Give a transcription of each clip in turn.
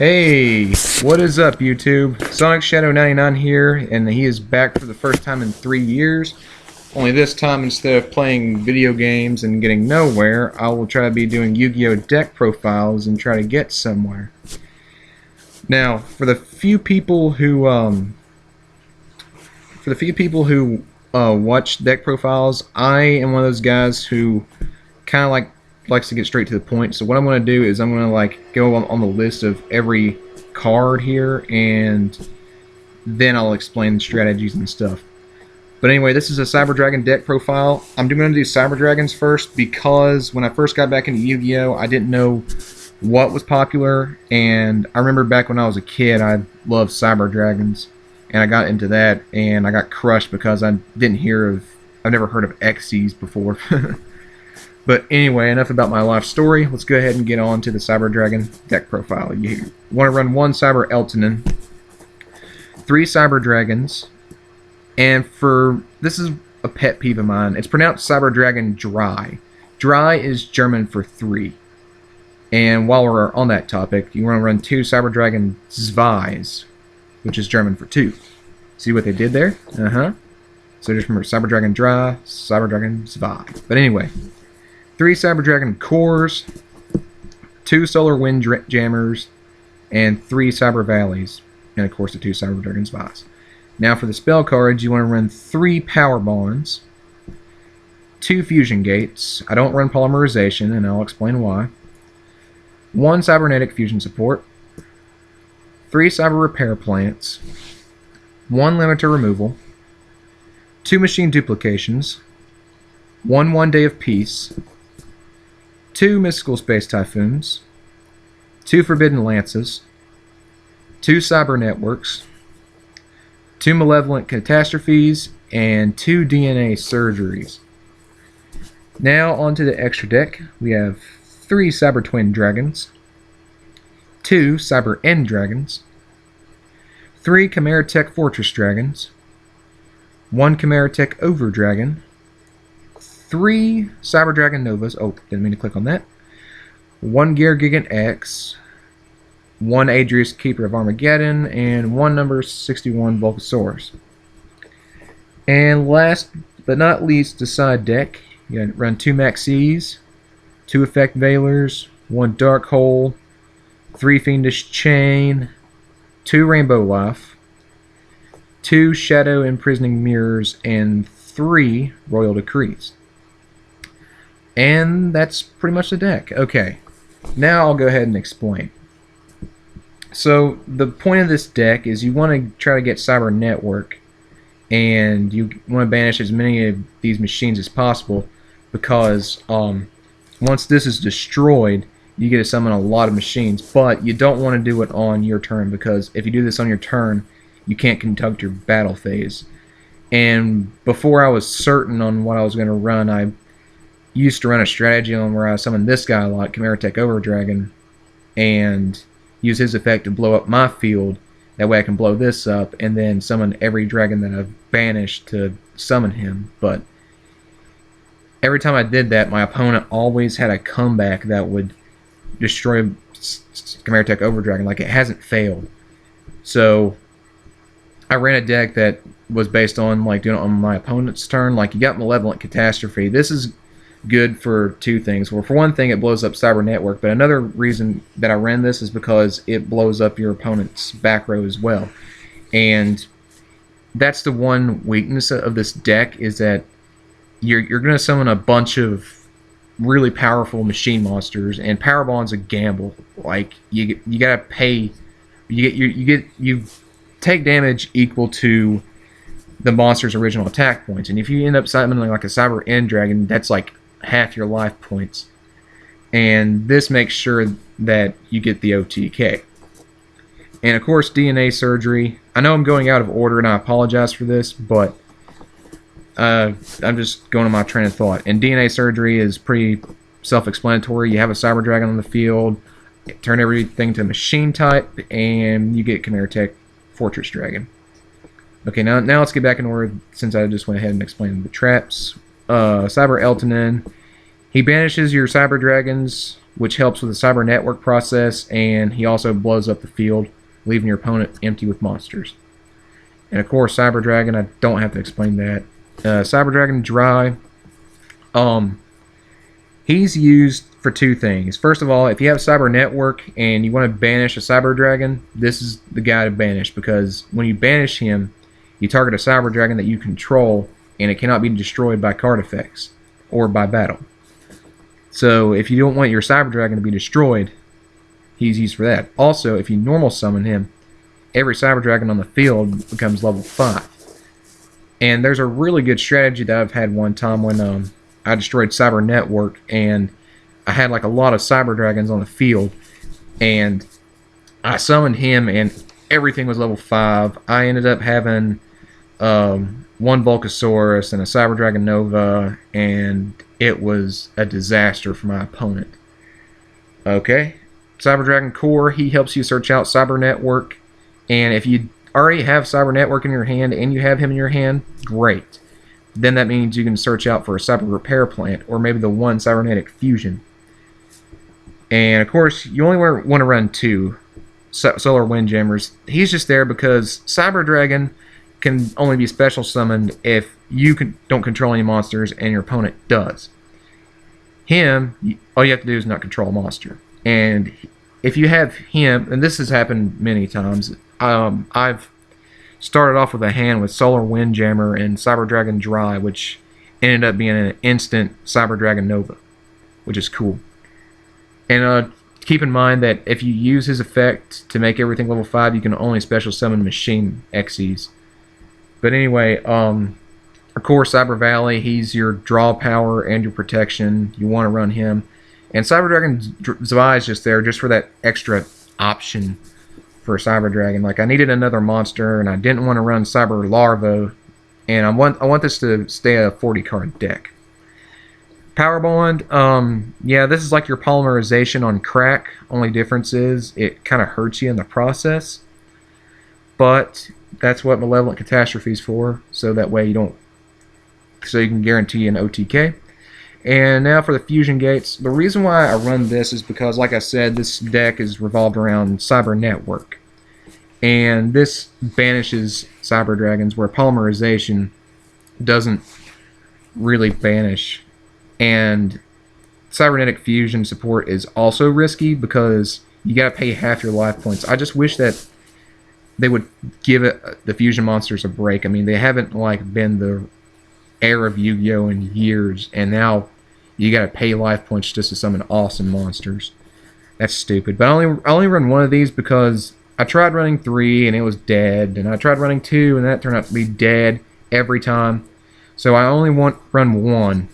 Hey, what is up, YouTube? Sonic Shadow 99 here, and he is back for the first time in 3 years. Only this time, instead of playing video games and getting nowhere, I will try to be doing Yu-Gi-Oh! Deck profiles and try to get somewhere. Now, for the few people who watch deck profiles, I am one of those guys who kind of likes to get straight to the point. So what I'm going to do is I'm going to go on the list of every card here, and then I'll explain the strategies and stuff. But anyway, this is a Cyber Dragon deck profile. I'm going to do Cyber Dragons first because when I first got back into Yu-Gi-Oh! I didn't know what was popular, and I remember back when I was a kid I loved Cyber Dragons, and I got into that and I got crushed because I've never heard of Xyz before. But anyway, enough about my life story. Let's go ahead and get on to the Cyber Dragon deck profile. You want to run 1 Cyber Eltanen, 3 Cyber Dragons, and this is a pet peeve of mine. It's pronounced Cyber Dragon Dry. Dry is German for 3. And while we're on that topic, you want to run 2 Cyber Dragon Zweis, which is German for 2. See what they did there? So just remember, Cyber Dragon Dry, Cyber Dragon Zwei. But anyway, 3 Cyber Dragon Cores, 2 Solar Wind Jammers, and 3 Cyber Valleys, and of course the 2 Cyber Dragon Zweis. Now for the spell cards, you want to run 3 Power Bonds, 2 Fusion Gates. I don't run Polymerization, and I'll explain why. 1 Cybernetic Fusion Support, 3 Cyber Repair Plants, 1 Limiter Removal, 2 Machine Duplications, 1 Day of Peace, 2 Mystical Space Typhoons, 2 Forbidden Lances, 2 Cyber Networks, 2 Malevolent Catastrophes, and 2 DNA Surgeries. Now onto the extra deck. We have 3 Cyber Twin Dragons, 2 Cyber End Dragons, 3 Chimera Tech Fortress Dragons, 1 Chimera Tech Over Dragon, 3 Cyber Dragon Novas. Oh, didn't mean to click on that. 1 Gear Gigant X, 1 Adrius Keeper of Armageddon, and 1 number 61 Volcasaurus. And last but not least, the side deck. You gotta run 2 Maxis, 2 Effect Veilers, 1 Dark Hole, 3 Fiendish Chain, 2 Rainbow Life, 2 Shadow Imprisoning Mirrors, and 3 Royal Decrees. And that's pretty much the deck. Okay, now I'll go ahead and explain. So the point of this deck is you want to try to get Cyber Network, and you want to banish as many of these machines as possible, because once this is destroyed, you get to summon a lot of machines. But you don't want to do it on your turn, because if you do this on your turn, you can't conduct your battle phase. And before I was certain on what I was going to run, I used to run a strategy on where I summoned this guy a lot, Chimera Tech Over Dragon, and use his effect to blow up my field. That way I can blow this up and then summon every dragon that I've banished to summon him. But every time I did that, my opponent always had a comeback that would destroy Chimera Tech Over Dragon. Like, it hasn't failed. So I ran a deck that was based on doing it on my opponent's turn. Like, you got Malevolent Catastrophe. This is good for 2 things. Well, for one thing, it blows up Cyber Network, but another reason that I ran this is because it blows up your opponent's back row as well. And that's the one weakness of this deck, is that you're going to summon a bunch of really powerful machine monsters, and Power Bond's a gamble. Like, you got to pay. You take damage equal to the monster's original attack points, and if you end up summoning like a Cyber End Dragon, that's like half your life points. And this makes sure that you get the OTK. And of course, DNA Surgery. I know I'm going out of order, and I apologize for this, but I'm just going on my train of thought. And DNA Surgery is pretty self-explanatory. You have a Cyber Dragon on the field, turn everything to machine type, and you get Chimera Tech Fortress Dragon. Okay, now let's get back in order, since I just went ahead and explained the traps. Cyber Eltanen He banishes your Cyber Dragons, which helps with the Cyber Network process, and he also blows up the field, leaving your opponent empty with monsters. And of course, Cyber Dragon, I don't have to explain that. Cyber Dragon Dry, he's used for two things. First of all, if you have Cyber Network and you want to banish a Cyber Dragon, this is the guy to banish, because when you banish him, you target a Cyber Dragon that you control, and it cannot be destroyed by card effects or by battle. So if you don't want your Cyber Dragon to be destroyed, he's used for that. Also, if you normal summon him, every Cyber Dragon on the field becomes level 5. And there's a really good strategy that I've had one time when I destroyed Cyber Network, and I had like a lot of Cyber Dragons on the field, and I summoned him and everything was level 5. I ended up having one Volcasaurus and a Cyber Dragon Nova, and it was a disaster for my opponent. Okay, Cyber Dragon Core, he helps you search out Cyber Network, and if you already have Cyber Network in your hand and you have him in your hand, great. Then that means you can search out for a Cyber Repair Plant, or maybe the one Cybernetic Fusion. And of course, you only want to run 2 Solar Windjammers. He's just there because Cyber Dragon can only be special summoned if you don't control any monsters and your opponent does. Him, all you have to do is not control a monster. And if you have him, and this has happened many times, I've started off with a hand with Solar Windjammer and Cyber Dragon Dry, which ended up being an instant Cyber Dragon Nova, which is cool. And keep in mind that if you use his effect to make everything level 5, you can only special summon Machine Xyz. But anyway, of course, Cyber Valley, he's your draw power and your protection. You want to run him. And Cyber Dragon Zwei is just there just for that extra option for Cyber Dragon. Like, I needed another monster, and I didn't want to run Cyber Larva, and I want this to stay a 40-card deck. Power Bond, yeah, this is like your polymerization on crack. Only difference is it kind of hurts you in the process. But that's what Malevolent Catastrophe is for, so that way you can guarantee an OTK. And now for the Fusion Gates. The reason why I run this is because, like I said, this deck is revolved around Cyber Network. And this banishes Cyber Dragons, where polymerization doesn't really banish. And Cybernetic Fusion support is also risky because you gotta pay half your life points. I just wish that they would give the fusion monsters a break. I mean, they haven't like been the era of Yu-Gi-Oh in years, and now you gotta pay life points just to summon awesome monsters. That's stupid. But I only run one of these because I tried running 3 and it was dead, and I tried running 2 and that turned out to be dead every time. So I only run 1.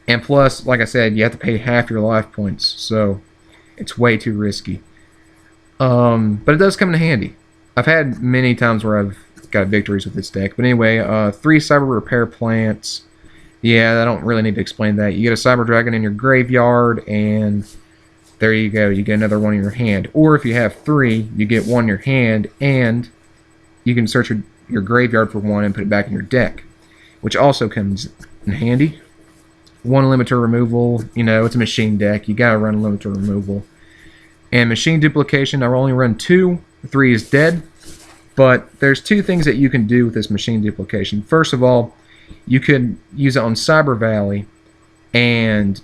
And plus, like I said, you have to pay half your life points, so it's way too risky. But it does come in handy. I've had many times where I've got victories with this deck. But anyway, 3 Cyber Repair Plants. Yeah, I don't really need to explain that. You get a Cyber Dragon in your graveyard, and there you go. You get another one in your hand. Or if you have 3, you get 1 in your hand, and you can search your graveyard for 1 and put it back in your deck, which also comes in handy. 1 limiter removal. You know, it's a machine deck. You gotta run a limiter removal. And machine duplication, I only run 2. 3 is dead. But there's 2 things that you can do with this machine duplication. First of all, you could use it on Cyber Valley, and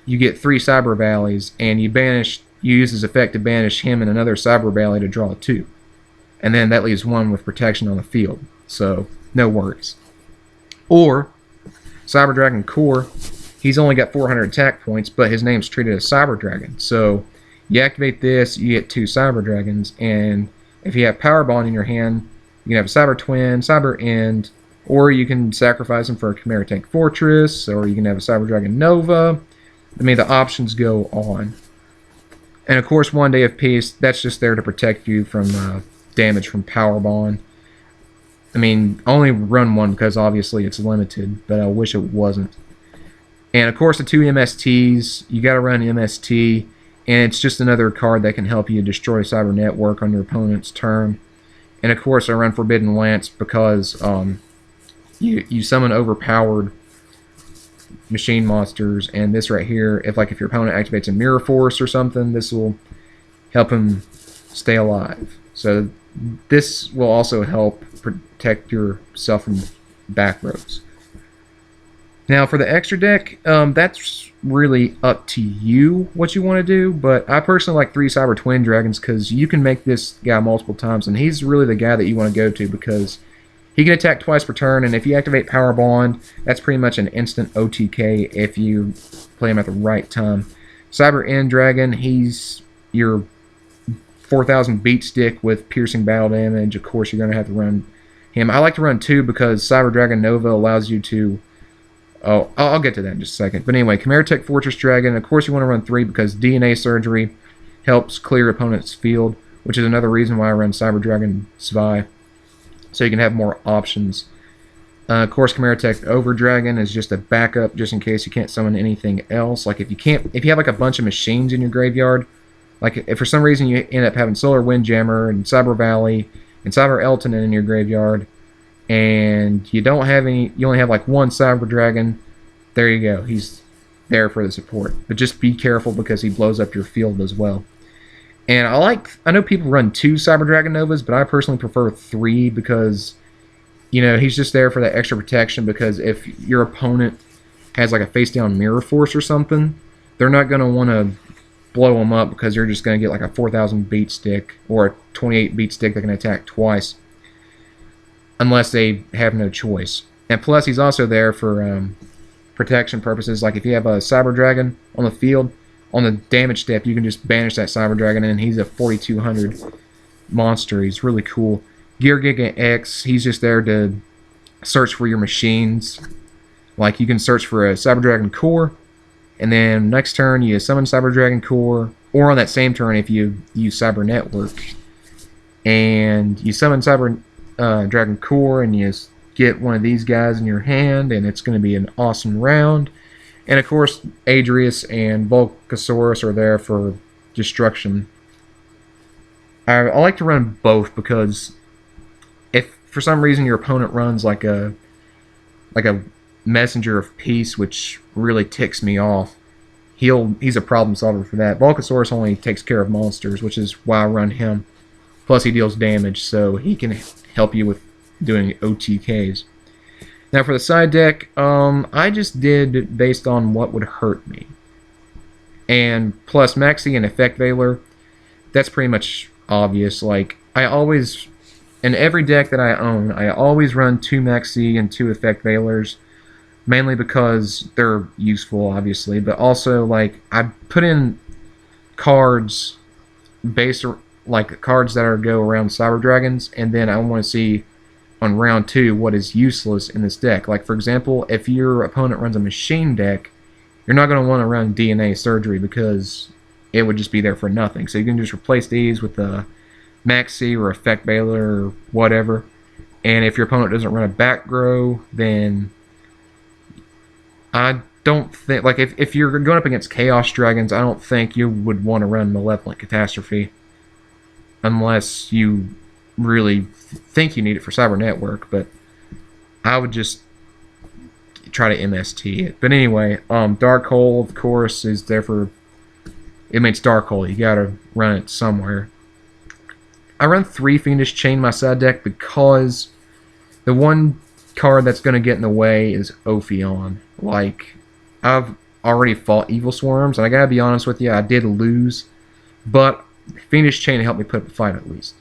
you get 3 Cyber Valleys, and you use his effect to banish him and another Cyber Valley to draw 2. And then that leaves 1 with protection on the field. So, no worries. Or, Cyber Dragon Core, he's only got 400 attack points, but his name's treated as Cyber Dragon. So, you activate this, you get 2 Cyber Dragons, and if you have Power Bond in your hand, you can have a Cyber Twin, Cyber End, or you can sacrifice him for a Chimera Tank Fortress, or you can have a Cyber Dragon Nova. I mean, the options go on. And of course, 1 Day of Peace, that's just there to protect you from damage from Power Bond. I mean, only run 1 because obviously it's limited, but I wish it wasn't. And of course, the 2 MSTs, you gotta run MST, and it's just another card that can help you destroy Cyber Network on your opponent's turn. And of course, I run Forbidden Lance because you summon overpowered machine monsters, and this right here, if your opponent activates a mirror force or something, this will help him stay alive. So this will also help protect yourself from back rows. Now for the extra deck, that's really up to you what you want to do, but I personally like 3 Cyber Twin Dragons because you can make this guy multiple times, and he's really the guy that you want to go to because he can attack twice per turn, and if you activate Power Bond, that's pretty much an instant OTK if you play him at the right time. Cyber End Dragon, he's your 4,000 beat stick with piercing battle damage. Of course, you're going to have to run him. I like to run 2 because Cyber Dragon Nova allows you to... Oh, I'll get to that in just a second. But anyway, Chimeratech Fortress Dragon, of course you want to run 3 because DNA Surgery helps clear opponent's field, which is another reason why I run Cyber Dragon Zwei, so you can have more options. Of course, Chimeratech Over Dragon is just a backup just in case you can't summon anything else. Like if you have like a bunch of machines in your graveyard, like if for some reason you end up having Solar Windjammer and Cyber Valley and Cyber Elton in your graveyard, and you don't have any, you only have like 1 Cyber Dragon, there you go. He's there for the support. But just be careful because he blows up your field as well. And I know people run 2 Cyber Dragon Novas, but I personally prefer 3 because, you know, he's just there for that extra protection, because if your opponent has like a face down mirror force or something, they're not going to want to blow him up because you're just going to get like a 4,000 beat stick or a 28 beat stick that can attack twice, unless they have no choice. And plus, he's also there for protection purposes. Like if you have a Cyber Dragon on the field, on the damage step, you can just banish that Cyber Dragon, and he's a 4,200 monster. He's really cool. Gear Giga X, he's just there to search for your machines. Like you can search for a Cyber Dragon Core, and then next turn you summon Cyber Dragon Core, or on that same turn if you use Cyber Network, and you summon Cyber Dragon Core, and you get one of these guys in your hand, and it's going to be an awesome round. And of course, Adrius and Volcasaurus are there for destruction. I like to run both because if for some reason your opponent runs like a Messenger of Peace, which really ticks me off, he's a problem solver for that. Volcasaurus only takes care of monsters, which is why I run him. Plus he deals damage, so he can help you with doing OTKs. Now for the side deck, I just did based on what would hurt me. And plus Maxi and Effect Veiler, that's pretty much obvious. Like, I always, in every deck that I own, I always run 2 Maxi and 2 Effect Veilers, mainly because they're useful, obviously, but also, like, I put in cards based, like, cards that go around Cyber Dragons, and then I want to see on round 2 what is useless in this deck. Like, for example, if your opponent runs a machine deck, you're not going to want to run DNA Surgery because it would just be there for nothing. So you can just replace these with a Maxi or Effect Veiler or whatever. And if your opponent doesn't run a back grow, then I don't think, like, if you're going up against Chaos Dragons, I don't think you would want to run Malevolent Catastrophe unless you really think you need it for Cyber Network, but I would just try to MST it. But anyway, Dark Hole, of course, is there for, it makes Dark Hole. You gotta run it somewhere. I run 3 Fiendish Chain in my side deck because the one card that's gonna get in the way is Ophion. Like, I've already fought Evil Swarms, and I gotta be honest with you, I did lose, but Fiendish Chain helped me put up a fight at least.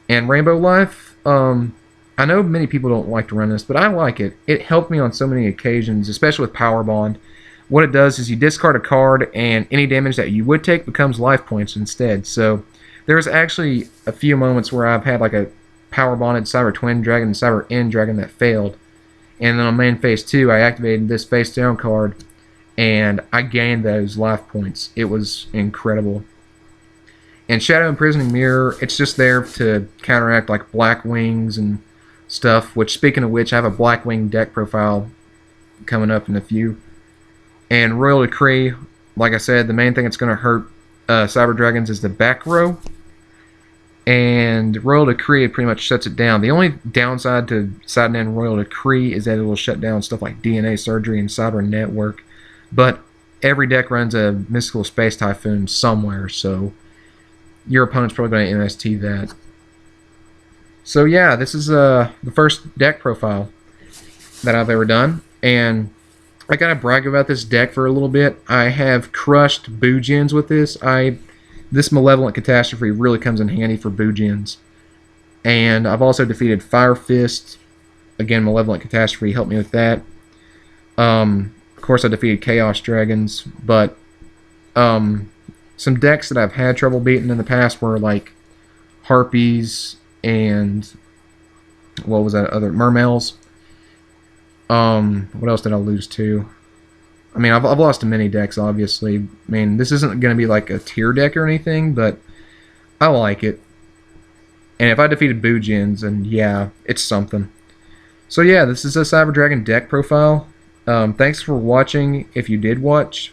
And Rainbow Life, I know many people don't like to run this, but I like it. It helped me on so many occasions, especially with Power Bond. What it does is you discard a card, and any damage that you would take becomes life points instead. So there's actually a few moments where I've had like a Power Bonded Cyber Twin Dragon and Cyber End Dragon that failed. And then on main phase 2, I activated this face down card, and I gained those life points. It was incredible. And Shadow Imprisoning Mirror, it's just there to counteract like Black Wings and stuff, which, speaking of which, I have a Black Wing deck profile coming up in a few. And Royal Decree, like I said, the main thing that's going to hurt Cyber Dragons is the back row. and Royal Decree pretty much shuts it down. The only downside to Sidon and Royal Decree is that it will shut down stuff like DNA Surgery and Cyber Network, but every deck runs a Mystical Space Typhoon somewhere, so your opponent's probably going to MST that. So yeah, this is the first deck profile that I've ever done, and I gotta brag about this deck for a little bit. I have crushed Boojins with this. This Malevolent Catastrophe really comes in handy for Boojins. And I've also defeated Fire Fist. Again, Malevolent Catastrophe helped me with that. Of course, I defeated Chaos Dragons, but some decks that I've had trouble beating in the past were like Harpies and what was that other Mermails. What else did I lose to? I mean, I've lost to many decks, obviously. I mean, this isn't going to be like a tier deck or anything, but I like it. And if I defeated Boojins, and yeah, it's something. So yeah, this is a Cyber Dragon deck profile. Thanks for watching, if you did watch.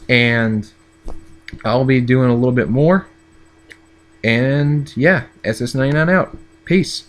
And I'll be doing a little bit more. And yeah, SS99 out. Peace.